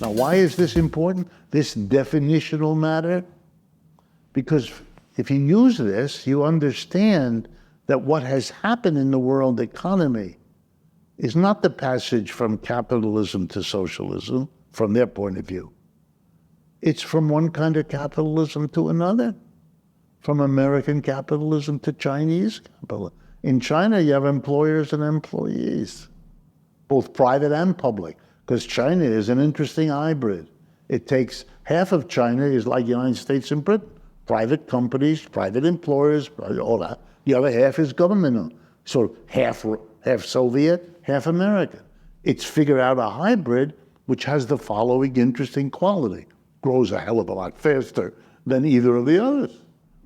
Now, why is this important, this definitional matter? Because if you use this, you understand that what has happened in the world economy is not the passage from capitalism to socialism, from their point of view. It's from one kind of capitalism to another, from American capitalism to Chinese capitalism. In China, you have employers and employees, both private and public, because China is an interesting hybrid. It takes, half of China is like the United States and Britain. Private companies, private employers, all that. The other half is government. So half Soviet, half American. It's figured out a hybrid which has the following interesting quality. Grows a hell of a lot faster than either of the others,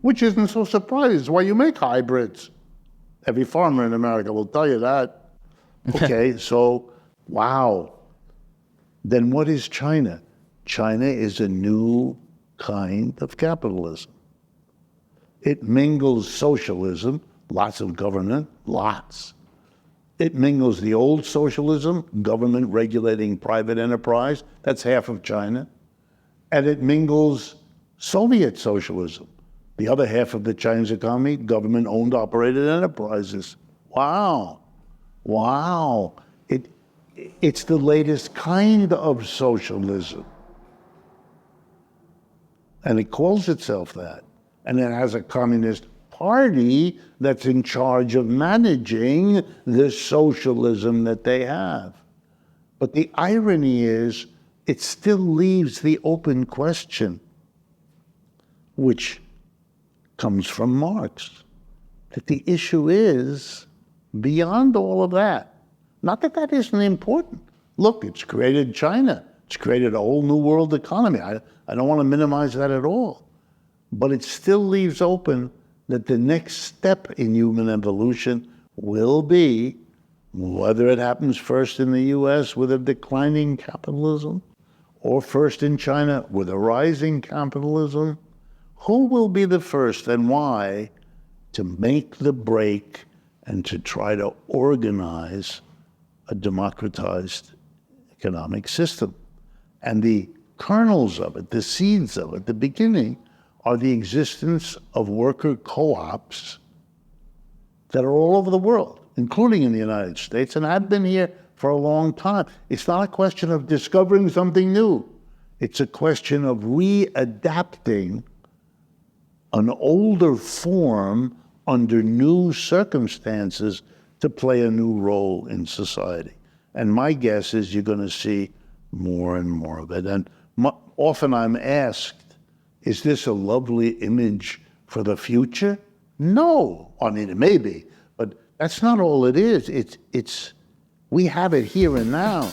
which isn't so surprising. It's why you make hybrids. Every farmer in America will tell you that. Okay, so, wow. Then what is China? China is a new kind of capitalism. It mingles socialism, lots of government, lots. It mingles the old socialism, government regulating private enterprise, that's half of China. And it mingles Soviet socialism, the other half of the Chinese economy, government-owned, operated enterprises. Wow, wow. It's the latest kind of socialism. And it calls itself that. And it has a communist party that's in charge of managing the socialism that they have. But the irony is, it still leaves the open question, which comes from Marx, that the issue is beyond all of that. Not that that isn't important. Look, it's created China. It's created a whole new world economy. I don't want to minimize that at all. But it still leaves open that the next step in human evolution will be, whether it happens first in the US with a declining capitalism, or first in China with a rising capitalism, who will be the first and why to make the break and to try to organize a democratized economic system? And the kernels of it, the seeds of it, the beginning, are the existence of worker co-ops that are all over the world, including in the United States, and have been here for a long time. It's not a question of discovering something new. It's a question of readapting an older form under new circumstances to play a new role in society. And my guess is you're going to see more and more of it. And often I'm asked, is this a lovely image for the future? No. I mean, it may be, but that's not all it is. We have it here and now.